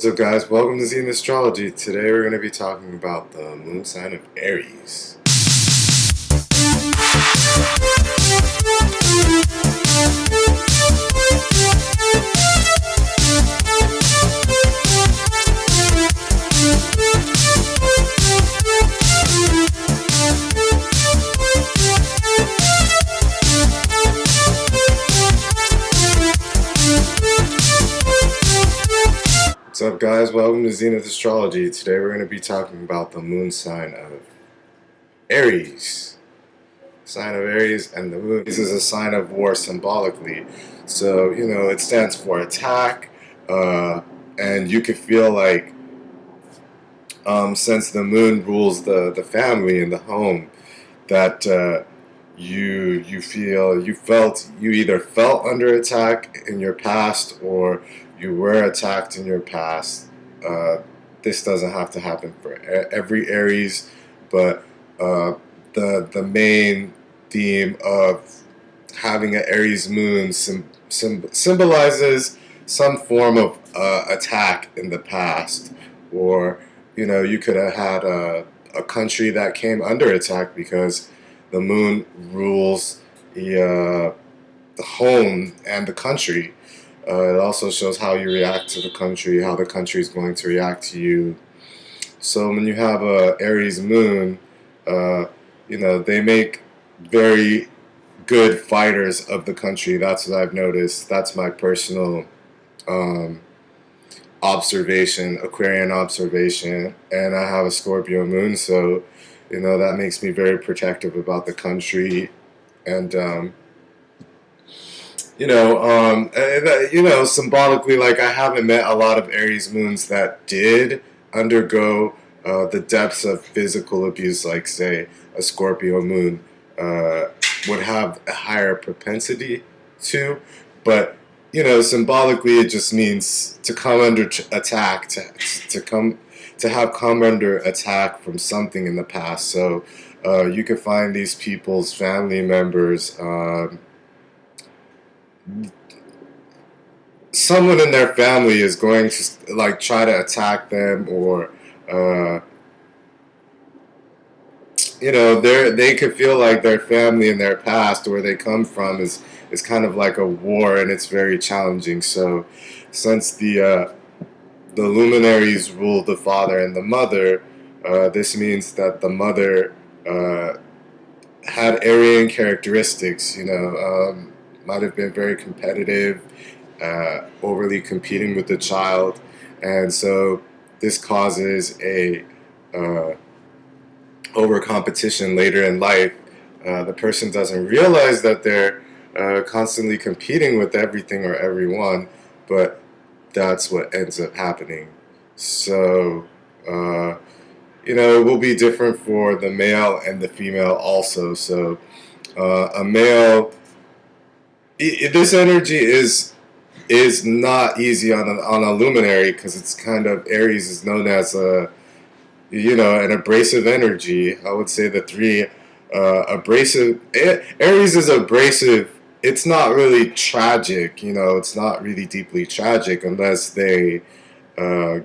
What's up, guys? Welcome to Zenith Astrology. Today we're going to be talking about the moon sign of Aries. What's up, guys? Welcome to Zenith Astrology. Today we're going to be talking about the moon sign of Aries. Sign of Aries, and the moon is a sign of war symbolically. So, it stands for attack, and you could feel like since the moon rules the family and the home, that you either felt under attack in your past, or you were attacked in your past. This doesn't have to happen for every Aries, but the main theme of having an Aries moon symbolizes some form of attack in the past, or you could have had a country that came under attack because the moon rules the home and the country. It also shows how you react to the country, how the country is going to react to you. So when you have a Aries moon, they make very good fighters of the country. That's what I've noticed. That's my personal observation, Aquarian observation. And I have a Scorpio moon, so that makes me very protective about the country. And symbolically, like, I haven't met a lot of Aries moons that did undergo the depths of physical abuse, like, say, a Scorpio moon would have a higher propensity to. But, symbolically, it just means to come under attack, to have come under attack from something in the past. So you can find these people's family members, someone in their family is going to try to attack them, or they could feel like their family in their past, where they come from, is kind of like a war, and it's very challenging. So since the luminaries rule the father and the mother, this means that the mother had Aryan characteristics, might have been very competitive, overly competing with the child, and so this causes a over competition later in life. The person doesn't realize that they're constantly competing with everything or everyone, but that's what ends up happening. So it will be different for the male and the female also. So a male, this energy is not easy on a luminary, because it's kind of, Aries is known as an abrasive energy. I would say the three abrasive. Aries is abrasive. It's not really tragic. It's not really deeply tragic unless they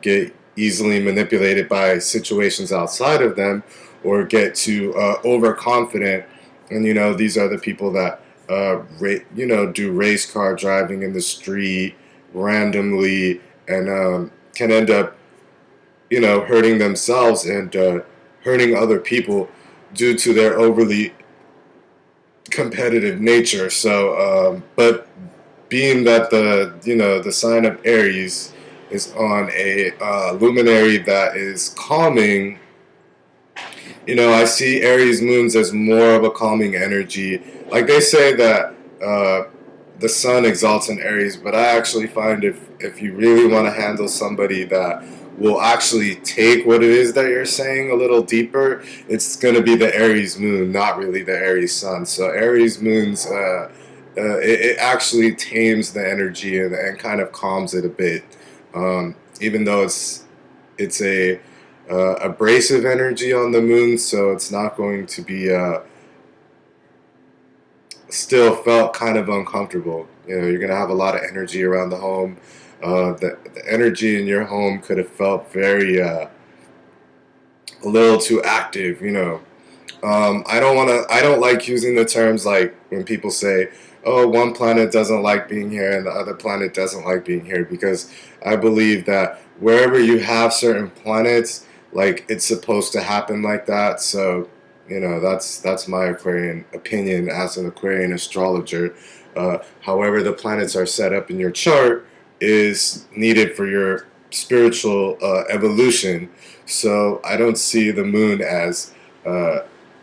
get easily manipulated by situations outside of them, or get too overconfident. And these are the people that do race car driving in the street randomly, and can end up hurting themselves and hurting other people due to their overly competitive nature. So but being that the sign of Aries is on a luminary that is calming, I see Aries moons as more of a calming energy. Like, they say that the sun exalts in Aries, but I actually find if you really want to handle somebody that will actually take what it is that you're saying a little deeper, it's going to be the Aries moon, not really the Aries sun. So Aries moons, it actually tames the energy and kind of calms it a bit, even though it's a abrasive energy on the moon, so it's not going to be still felt kind of uncomfortable. You're going to have a lot of energy around the home. The energy in your home could have felt very a little too active, you know. I don't like using the terms like when people say, oh, one planet doesn't like being here and the other planet doesn't like being here, because I believe that wherever you have certain planets, like, it's supposed to happen like that. So, you know, that's my Aquarian opinion as an Aquarian astrologer. However the planets are set up in your chart is needed for your spiritual evolution. So I don't see the moon as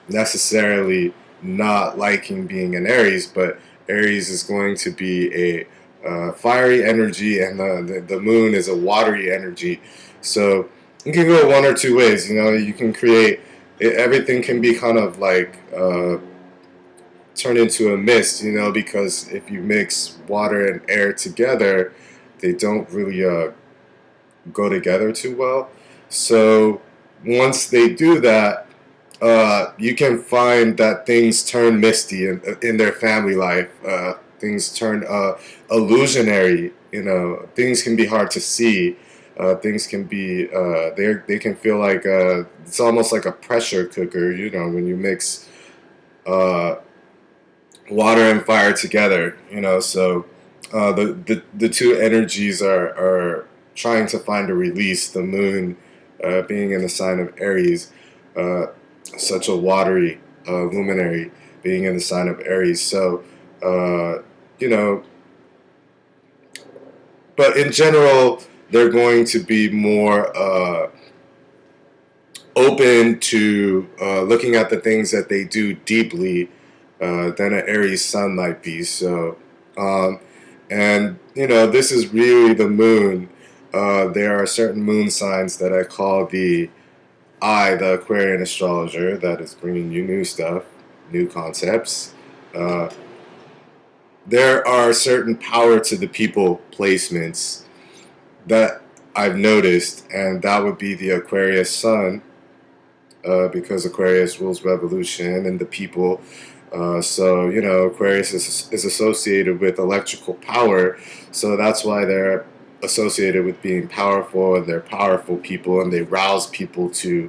necessarily not liking being an Aries, but Aries is going to be a fiery energy, and the moon is a watery energy. So you can go one or two ways. You know, you can create everything can be kind of like turn into a mist. You know, because if you mix water and air together, they don't really go together too well. So once they do that, you can find that things turn misty in their family life. Things turn illusionary. You know, things can be hard to see. Things can be they can feel like it's almost like a pressure cooker. You know, when you mix uh, water and fire together. You know, so the two energies are trying to find a release. The moon being in the sign of Aries. Such a watery luminary being in the sign of Aries. So, you know, but in general, they're going to be more open to looking at the things that they do deeply than an Aries sun might be. So, and, you know, this is really the moon. There are certain moon signs that I call the Aquarian astrologer, that is bringing you new stuff, new concepts. Uh, there are certain power to the people placements that I've noticed, and that would be the Aquarius sun, because Aquarius rules revolution and the people. So, you know, Aquarius is associated with electrical power, so that's why they're associated with being powerful, and they're powerful people, and they rouse people to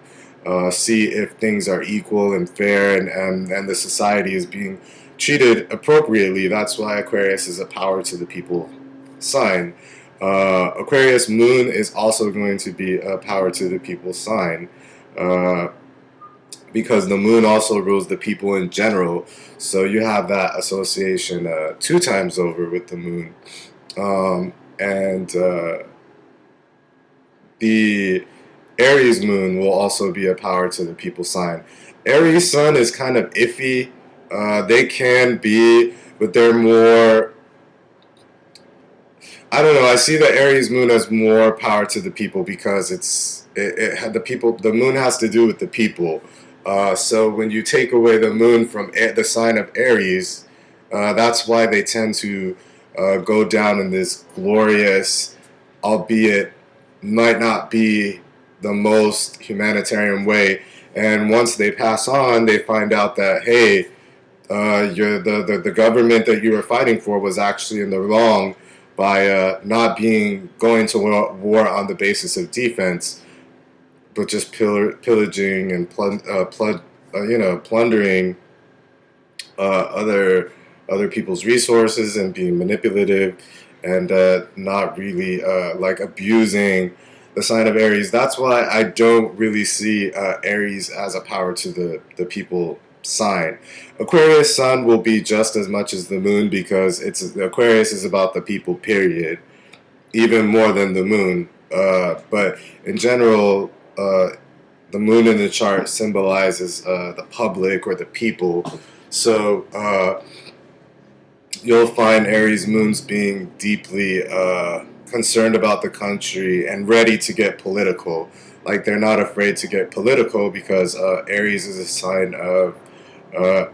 see if things are equal and fair, and the society is being treated appropriately. That's why Aquarius is a power to the people sign. Aquarius moon is also going to be a power to the people sign. Uh, because the moon also rules the people in general. So you have that association two times over with the moon. And the Aries moon will also be a power to the people sign. Aries sun is kind of iffy. They can be, but they're more. I don't know. I see the Aries moon as more power to the people because it had the people. The moon has to do with the people. So when you take away the moon from the sign of Aries, that's why they tend to go down in this glorious, albeit might not be the most humanitarian way. And once they pass on, they find out that, hey, the government that you were fighting for was actually in the wrong by not going to war on the basis of defense, but just pillaging and plundering other people's resources and being manipulative, and not really like abusing the sign of Aries. That's why I don't really see Aries as a power to the people sign. Aquarius sun will be just as much as the moon, because Aquarius is about the people, period, even more than the moon. But in general, the moon in the chart symbolizes the public or the people. So you'll find Aries moons being deeply concerned about the country and ready to get political. Like, they're not afraid to get political because Aries is a sign of uh,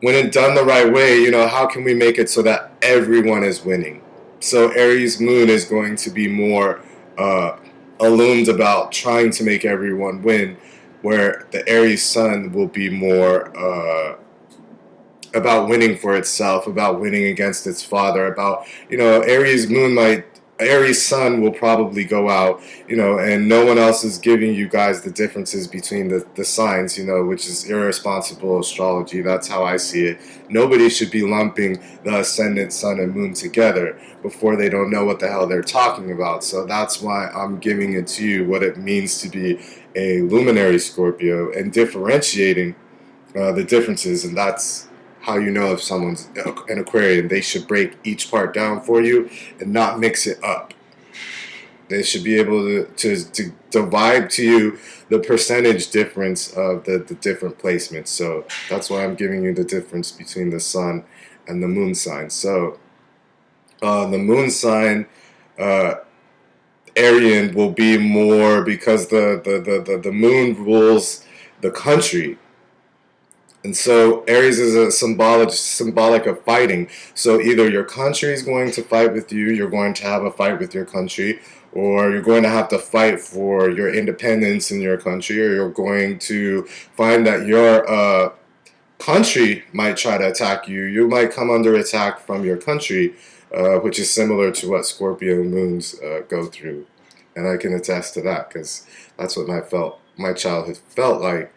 when it's done the right way, you know, how can we make it so that everyone is winning? So Aries moon is going to be more illumined about trying to make everyone win, where the Aries sun will be more about winning for itself, about winning against its father, about, Aries moon might, Aries sun will probably go out, and no one else is giving you guys the differences between the signs, which is irresponsible astrology. That's how I see it. Nobody should be lumping the ascendant, sun, and moon together before they don't know what the hell they're talking about. So that's why I'm giving it to you what it means to be a luminary Scorpio and differentiating the differences, and that's how you know if someone's an Aquarian. They should break each part down for you and not mix it up. They should be able to divide to you the percentage difference of the different placements. So that's why I'm giving you the difference between the sun and the moon sign. So the moon sign, Arian, will be more because the moon rules the country. And so Aries is a symbolic of fighting. So either your country is going to fight with you, you're going to have a fight with your country, or you're going to have to fight for your independence in your country, or you're going to find that your country might try to attack you. You might come under attack from your country, which is similar to what Scorpio moons go through. And I can attest to that because that's what my childhood felt like.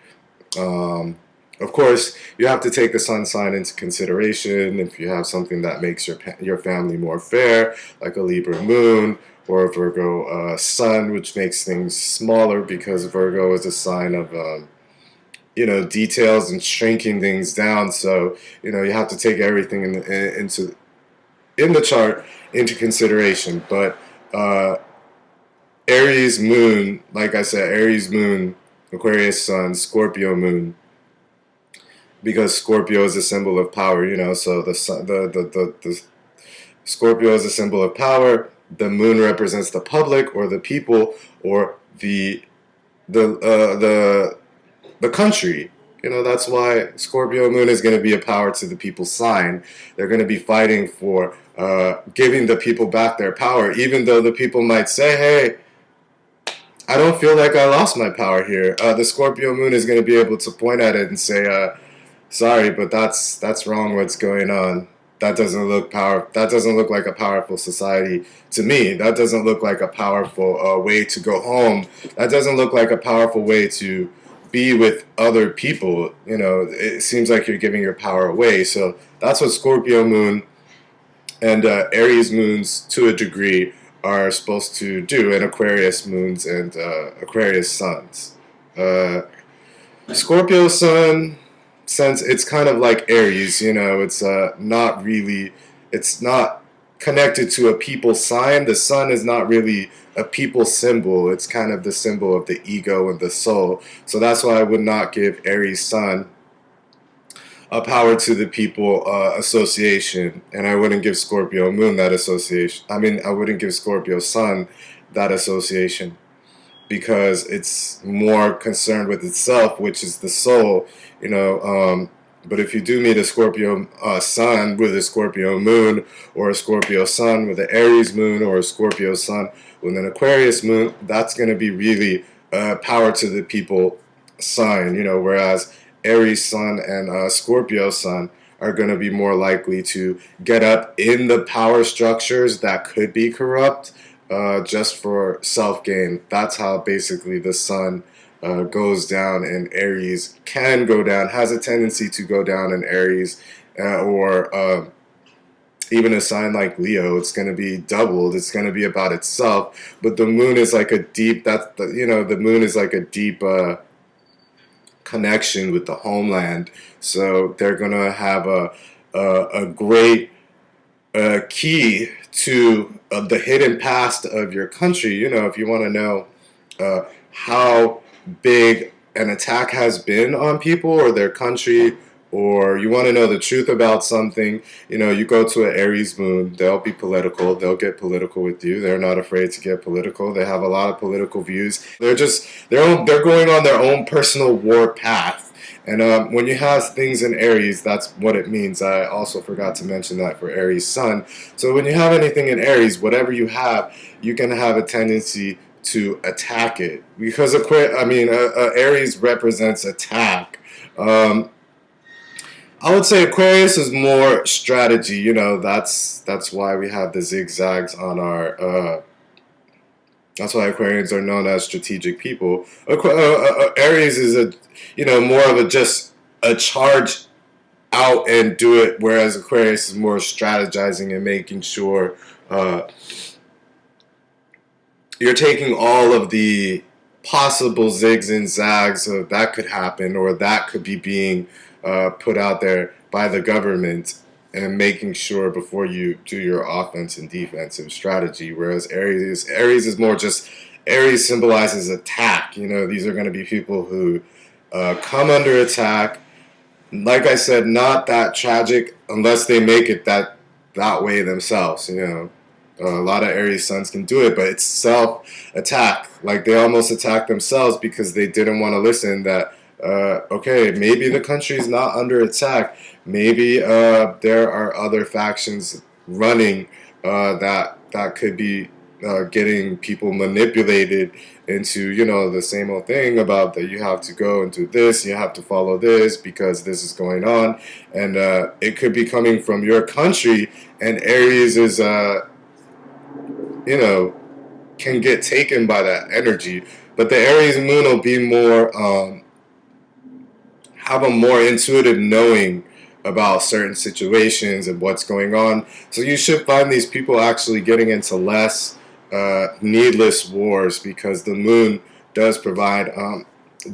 Of course, you have to take the sun sign into consideration. If you have something that makes your family more fair, like a Libra moon or a Virgo sun, which makes things smaller because Virgo is a sign of details and shrinking things down. So you have to take everything in the chart into consideration. But Aries moon, like I said, Aries moon, Aquarius sun, Scorpio moon, because Scorpio is a symbol of power, so the Scorpio is a symbol of power. The moon represents the public or the people or the country. That's why Scorpio moon is going to be a power to the people sign. They're going to be fighting for giving the people back their power, even though the people might say, hey, I don't feel like I lost my power here. The Scorpio moon is going to be able to point at it and say, sorry, but that's wrong. What's going on? That doesn't look like a powerful society to me. That doesn't look like a powerful way to go home. That doesn't look like a powerful way to be with other people. It seems like you're giving your power away. So that's what Scorpio moon and Aries moons, to a degree, are supposed to do, and Aquarius moons and Aquarius suns. Scorpio sun, since it's kind of like Aries, it's it's not connected to a people sign. The sun is not really a people symbol. It's kind of the symbol of the ego and the soul. So that's why I would not give Aries sun a power to the people association, and I wouldn't give Scorpio moon that association. I wouldn't give Scorpio sun that association, because it's more concerned with itself, which is the soul, but if you do meet a Scorpio sun with a Scorpio moon, or a Scorpio sun with an Aries moon, or a Scorpio sun with an Aquarius moon, that's going to be really power to the people sign, whereas Aries sun and Scorpio sun are going to be more likely to get up in the power structures that could be corrupt, just for self-gain. That's how basically the sun goes down in Aries, can go down, has a tendency to go down in Aries, or even a sign like Leo. It's going to be doubled. It's going to be about itself. But the moon is like a deep, the moon is like a deep connection with the homeland. So they're going to have a great key to the hidden past of your country. If you want to know how big an attack has been on people or their country, or you want to know the truth about something, you go to an Aries moon. They'll be political. They'll get political with you. They're not afraid to get political. They have a lot of political views. They're going on their own personal war path. And when you have things in Aries, that's what it means. I also forgot to mention that for Aries sun. So when you have anything in Aries, whatever you have, you can have a tendency to attack it, because Aries represents attack. I would say Aquarius is more strategy. You know, that's why we have the zigzags on our. That's why Aquarians are known as strategic people. Aries is a, you know, more of a just a charge out and do it, whereas Aquarius is more strategizing and making sure uh, you're taking all of the possible zigs and zags of that could happen or that could be being put out there by the government and making sure before you do your offense and defensive strategy. Whereas Aries is more just Aries symbolizes attack. You know, these are going to be people who come under attack. Like I said, not that tragic unless they make it that way themselves. You know, a lot of Aries suns can do it, but it's self attack. Like they almost attack themselves because they didn't want to listen. That okay, maybe the country's not under attack. Maybe there are other factions running that could be getting people manipulated into, you know, the same old thing about that you have to go and do this, you have to follow this because this is going on, and it could be coming from your country, and Aries is, you know, can get taken by that energy, but the Aries moon will be more, have a more intuitive knowing about certain situations and what's going on. So you should find these people actually getting into less needless wars because the moon does provide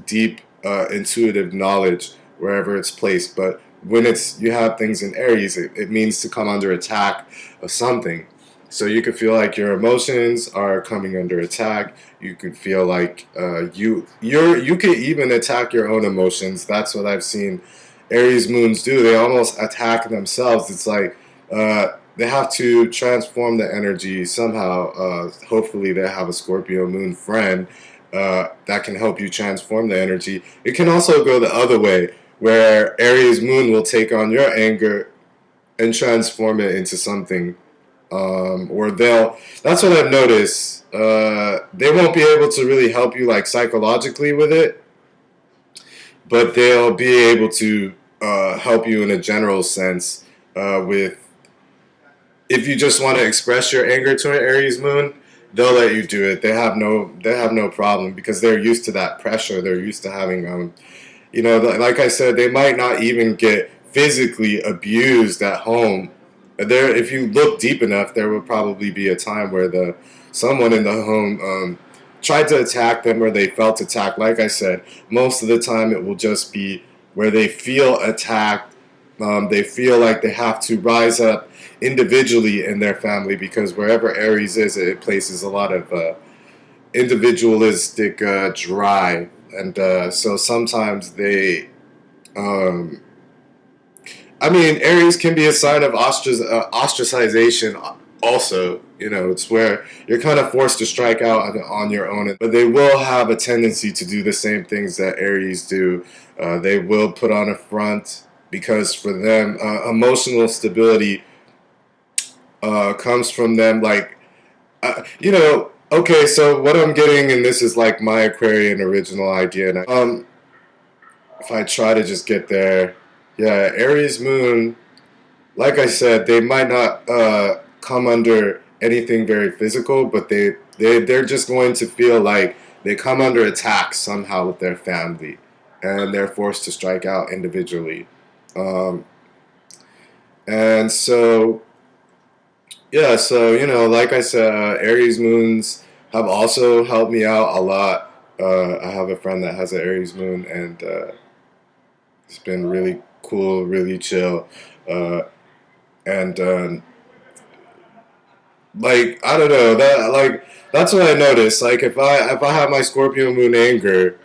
deep intuitive knowledge wherever it's placed. But when it's you have things in Aries, it means to come under attack of something. So you could feel like your emotions are coming under attack. You could feel like you could even attack your own emotions. That's what I've seen Aries moons do. They almost attack themselves. It's like they have to transform the energy somehow. Hopefully, they have a Scorpio moon friend that can help you transform the energy. It can also go the other way, where Aries moon will take on your anger and transform it into something. Or they'll. That's what I've noticed. They won't be able to really help you like psychologically with it, but they'll be able to help you in a general sense with if you just want to express your anger to an Aries moon, they'll let you do it. They have no problem because they're used to that pressure. They're used to having you know, like I said, they might not even get physically abused at home. There, if you look deep enough, there will probably be a time where the someone in the home tried to attack them or they felt attacked. Like I said, most of the time it will just be where they feel attacked. They feel like they have to rise up individually in their family because wherever Aries is, it places a lot of individualistic drive, and so sometimes they. Um, I mean, Aries can be a sign of ostracization. Also, you know, it's where you're kind of forced to strike out on your own, but they will have a tendency to do the same things that Aries do. They will put on a front because for them, emotional stability comes from them. Like, you know, okay, so what I'm getting, and this is like my Aquarian original idea. And if I try to just get there, yeah, Aries moon. Like I said, they might not come under anything very physical, but they're just going to feel like they come under attack somehow with their family, and they're forced to strike out individually. Um, and so, yeah, so you know, like I said, Aries moons have also helped me out a lot. I have a friend that has an Aries moon, and it's been really cool, really chill. Uh, and like I don't know that like that's what I noticed. Like if I have my Scorpio moon anger,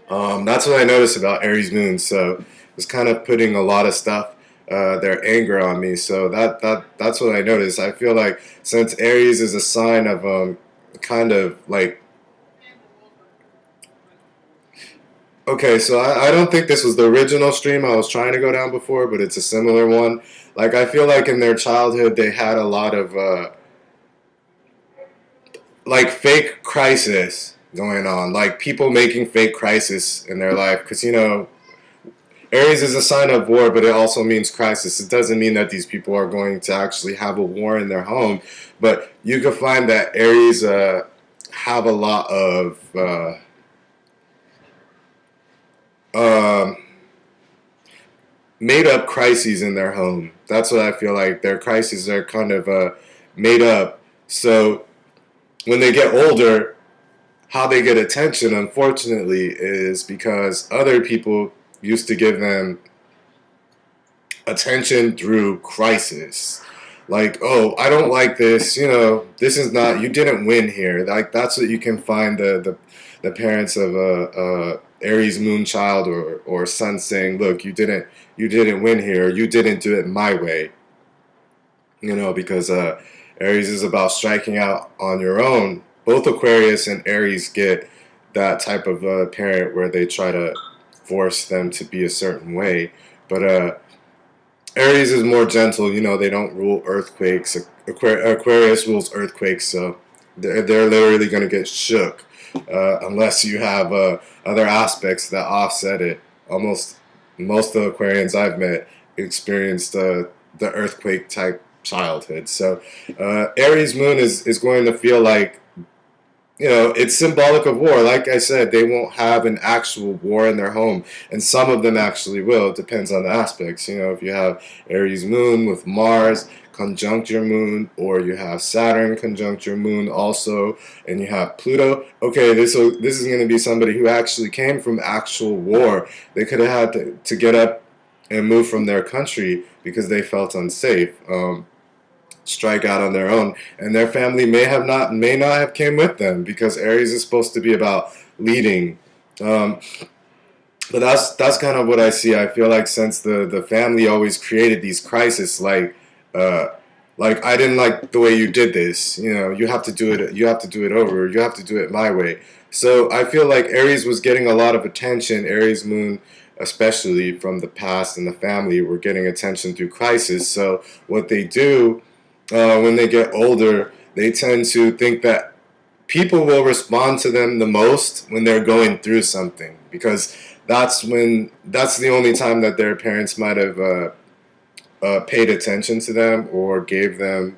that's what I noticed about Aries moon. So it's kind of putting a lot of stuff, their anger on me. So that's what I noticed. I feel like since Aries is a sign of kind of like okay, so I don't think this was the original stream I was trying to go down before, but it's a similar one. Like I feel like in their childhood they had a lot of like fake crisis going on, like people making fake crisis in their life. Because you know, Aries is a sign of war, but it also means crisis. It doesn't mean that these people are going to actually have a war in their home, but you can find that Aries have a lot of um, made up crises in their home. That's what I feel like. Their crises are kind of made up. So when they get older, how they get attention, unfortunately, is because other people used to give them attention through crisis. Like, oh, I don't like this. You know, this is not. You didn't win here. Like that's what you can find the parents of a Aries moon child or son saying, look, you didn't win here. You didn't do it my way. You know, because Aries is about striking out on your own. Both Aquarius and Aries get that type of parent where they try to force them to be a certain way. But Aries is more gentle. You know, they don't rule earthquakes. Aquarius rules earthquakes, so they're literally going to get shook unless you have other aspects that offset it. Almost most of the Aquarians I've met experienced the earthquake type childhood. So Aries moon is going to feel like, you know, it's symbolic of war. Like I said, they won't have an actual war in their home, and some of them actually will. It depends on the aspects. You know, if you have Aries moon with Mars conjunct your moon, or you have Saturn conjunct your moon also, and you have Pluto. Okay, this is going to be somebody who actually came from actual war. They could have had to get up and move from their country because they felt unsafe. Strike out on their own, and their family may not have came with them because Aries is supposed to be about leading. But that's kind of what I see. I feel like since the family always created these crises, like I didn't like the way you did this. You know, you have to do it. You have to do it over. You have to do it my way. So I feel like Aries was getting a lot of attention. Aries moon, especially from the past and the family, were getting attention through crisis. So what they do when they get older, they tend to think that people will respond to them the most when they're going through something, because that's the only time that their parents might have paid attention to them or gave them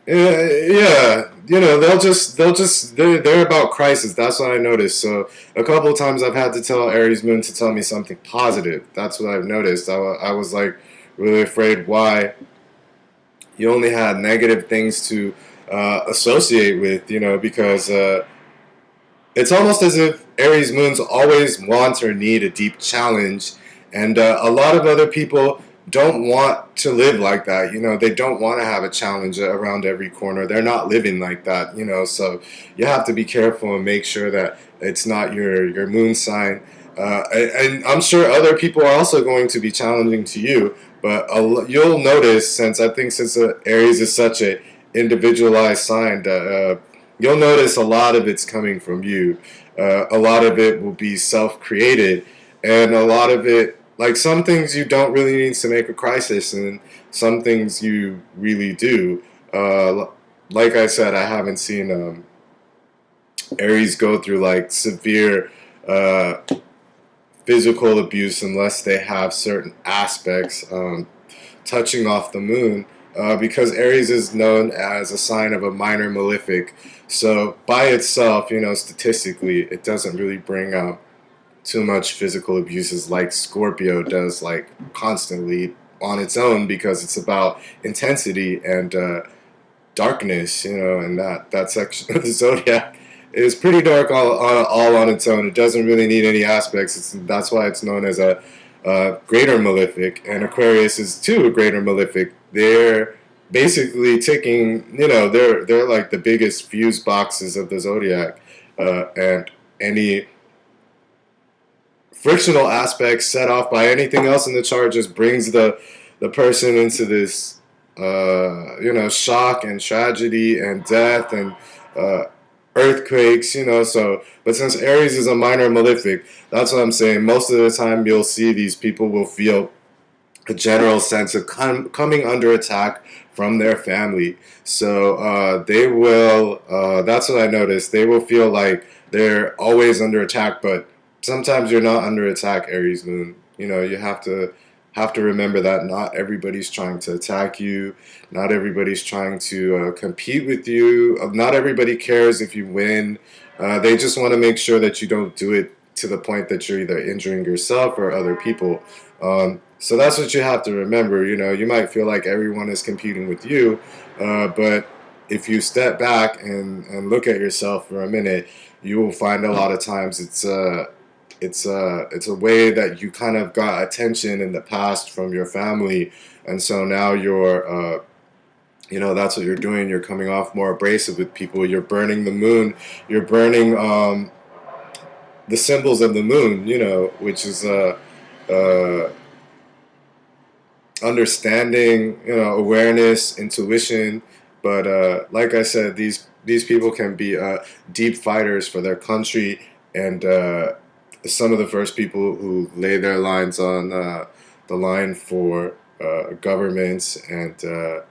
yeah, you know, they're about crisis. That's what I noticed. So a couple of times I've had to tell Aries moon to tell me something positive. That's what I've noticed. I was like really afraid why you only had negative things to associate with, you know, because it's almost as if Aries moons always want or need a deep challenge, and a lot of other people don't want to live like that. You know, they don't want to have a challenge around every corner. They're not living like that. You know, so you have to be careful and make sure that it's not your moon sign. And I'm sure other people are also going to be challenging to you, but you'll notice, since Aries is such a individualized sign, that you'll notice a lot of it's coming from you. A lot of it will be self-created, and a lot of it, like some things you don't really need to make a crisis, and some things you really do. Like I said, I haven't seen Aries go through like severe physical abuse unless they have certain aspects touching off the moon, because Aries is known as a sign of a minor malefic. So by itself, you know, statistically, it doesn't really bring out too much physical abuses like Scorpio does, like constantly on its own, because it's about intensity and darkness, you know, and that section of the zodiac is pretty dark all on its own. It doesn't really need any aspects. That's why it's known as a greater malefic, and Aquarius is too a greater malefic. They're basically ticking, you know, they're like the biggest fuse boxes of the zodiac, and any frictional aspects set off by anything else in the chart just brings the person into this you know, shock and tragedy and death and earthquakes, you know. So but since Aries is a minor malefic, that's what I'm saying. Most of the time you'll see these people will feel a general sense of coming under attack from their family. So they will, that's what I noticed, they will feel like they're always under attack, but sometimes you're not under attack, Aries moon. You know, you have to remember that not everybody's trying to attack you, not everybody's trying to compete with you, not everybody cares if you win. They just want to make sure that you don't do it to the point that you're either injuring yourself or other people. So that's what you have to remember. You know, you might feel like everyone is competing with you, but if you step back and look at yourself for a minute, you will find a lot of times it's a way that you kind of got attention in the past from your family, and so now you're you know, that's what you're doing. You're coming off more abrasive with people. You're burning the moon. You're burning the symbols of the moon. You know, which is uh, understanding, you know, awareness, intuition. But like I said, these people can be deep fighters for their country, and some of the first people who lay their lines on the line for governments and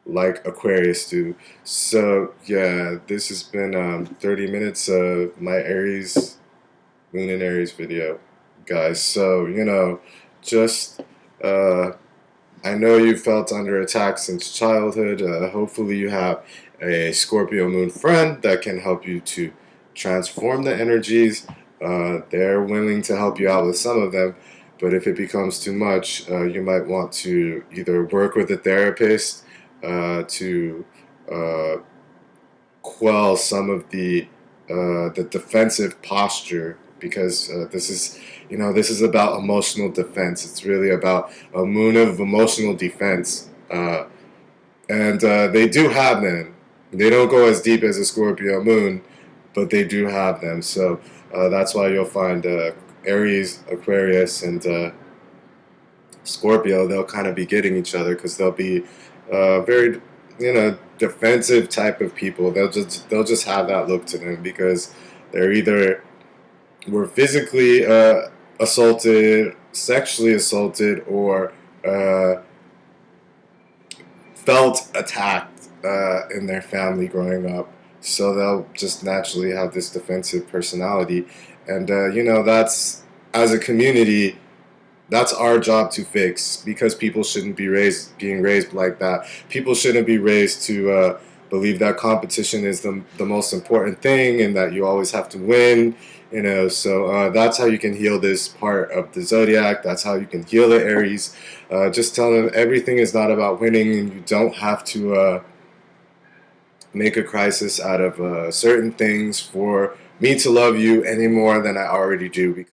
like Aquarius do. So yeah, this has been 30 minutes of my Aries, Moon and Aries video, guys. So, you know, just uh, I know you felt under attack since childhood. Hopefully, you have a Scorpio moon friend that can help you to transform the energies. They're willing to help you out with some of them, but if it becomes too much, you might want to either work with a therapist to uh, quell some of the defensive posture, because this is, you know, this is about emotional defense. It's really about a moon of emotional defense, and they do have them. They don't go as deep as a Scorpio moon, but they do have them. So that's why you'll find Aries, Aquarius, and Scorpio, they'll kind of be getting each other because they'll be very, you know, defensive type of people. They'll just have that look to them because they're either were physically assaulted, sexually assaulted, or felt attacked in their family growing up. So they'll just naturally have this defensive personality, and you know, that's, as a community, that's our job to fix, because people shouldn't be being raised like that. People shouldn't be raised to believe that competition is the most important thing and that you always have to win. You know, so that's how you can heal this part of the zodiac. That's how you can heal the Aries. Just tell them everything is not about winning, and you don't have to make a crisis out of certain things for me to love you any more than I already do.